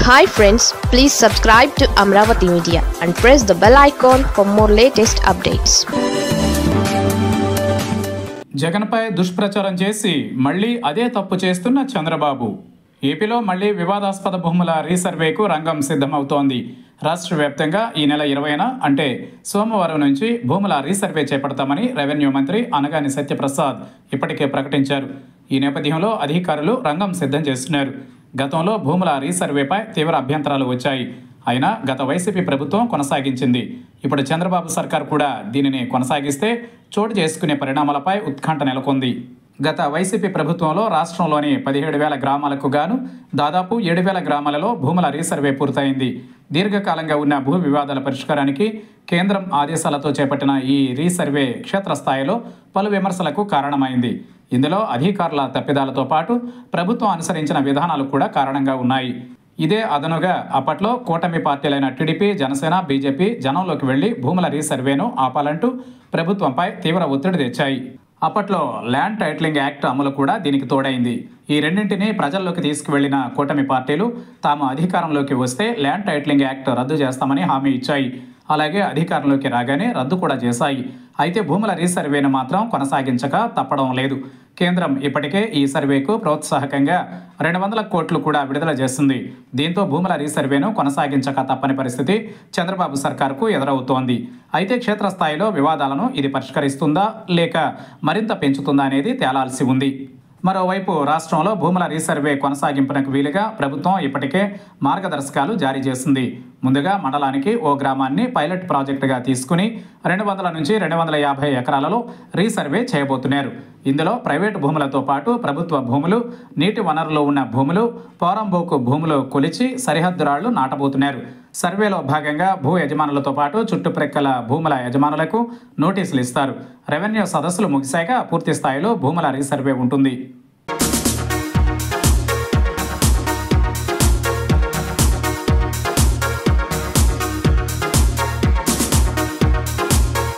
Hi friends, please subscribe to Amravati Media and press the bell icon for more latest updates. జగన్పై దుష్ప్రచారం చేసి మళ్ళీ అదే తప్పు చేస్తున్న చంద్రబాబు. ఏపీలో మళ్ళీ వివాదాస్పద భూముల రీసర్వేకు రంగం సిద్ధమవుతోంది. రాష్ట్ర వ్యాప్తంగా ఈ నెల 20న అంటే సోమవారం నుంచి భూముల రీసర్వే చేపడతామని రెవెన్యూ మంత్రి అనగాని సత్యప్రసాద్ ఇప్పటికే ప్రకటించారు. ఈ నేపథ్యంలో అధికారులు రంగం సిద్ధం చేస్తున్నారు. గతంలో భూముల రీసర్వేపై తీవ్ర అభ్యంతరాలు వచ్చాయి. అయినా గత వైసీపీ ప్రభుత్వం కొనసాగించింది. ఇప్పుడు చంద్రబాబు సర్కార్ కూడా దీనిని కొనసాగిస్తే చోటు చేసుకునే పరిణామాలపై ఉత్కంఠ నెలకొంది. గత వైసీపీ ప్రభుత్వంలో రాష్ట్రంలోని 17,000 గ్రామాలకు గాను దాదాపు 7,000 గ్రామాలలో భూముల రీసర్వే పూర్తయింది. దీర్ఘకాలంగా ఉన్న భూ వివాదాల పరిష్కారానికి కేంద్రం ఆదేశాలతో చేపట్టిన ఈ రీసర్వే క్షేత్రస్థాయిలో పలు విమర్శలకు కారణమైంది. ఇందులో అధికారుల తప్పిదాలతో పాటు ప్రభుత్వం అనుసరించిన విధానాలు కూడా కారణంగా ఉన్నాయి. ఇదే అదనుగా అప్పట్లో కూటమి పార్టీలైన టీడీపీ, జనసేన, బీజేపీ జనంలోకి వెళ్లి భూముల రీసర్వేను ఆపాలంటూ ప్రభుత్వంపై తీవ్ర ఒత్తిడి తెచ్చాయి. అప్పట్లో ల్యాండ్ టైటిలింగ్ యాక్ట్ అమలు కూడా దీనికి తోడైంది. ఈ రెండింటినీ ప్రజల్లోకి తీసుకువెళ్లిన కూటమి పార్టీలు తాము అధికారంలోకి వస్తే ల్యాండ్ టైటిలింగ్ యాక్ట్ రద్దు చేస్తామని హామీ ఇచ్చాయి. అలాగే అధికారంలోకి రాగానే రద్దు కూడా చేశాయి. అయితే భూముల రీసర్వేను మాత్రం కొనసాగించక తప్పడం లేదు. కేంద్రం ఇప్పటికే ఈ సర్వేకు ప్రోత్సాహకంగా 200 కోట్లు కూడా విడుదల చేస్తుంది. దీంతో భూముల రీసర్వేను కొనసాగించక తప్పని పరిస్థితి చంద్రబాబు సర్కార్కు ఎదురవుతోంది. అయితే క్షేత్రస్థాయిలో వివాదాలను ఇది పరిష్కరిస్తుందా లేక మరింత పెంచుతుందా అనేది తేలాల్సి ఉంది. మరోవైపు రాష్ట్రంలో భూముల రీసర్వే కొనసాగింపునకు వీలుగా ప్రభుత్వం ఇప్పటికే మార్గదర్శకాలు జారీ చేసింది. ముందుగా మండలానికి ఓ గ్రామాన్ని పైలట్ ప్రాజెక్టుగా తీసుకుని 200 నుంచి 250 ఎకరాలలో రీసర్వే చేయబోతున్నారు. ఇందులో ప్రైవేటు భూములతో పాటు ప్రభుత్వ భూములు, నీటి వనరులు ఉన్న భూములు, పోరంబోకు భూములు కొలిచి సరిహద్దురాళ్లు నాటబోతున్నారు. సర్వేలో భాగంగా భూ యజమానులతో పాటు చుట్టుప్రక్కల భూముల యజమానులకు నోటీసులు ఇస్తారు. రెవెన్యూ సదస్సులు ముగిశాక పూర్తి స్థాయిలో భూముల రీసర్వే ఉంటుంది.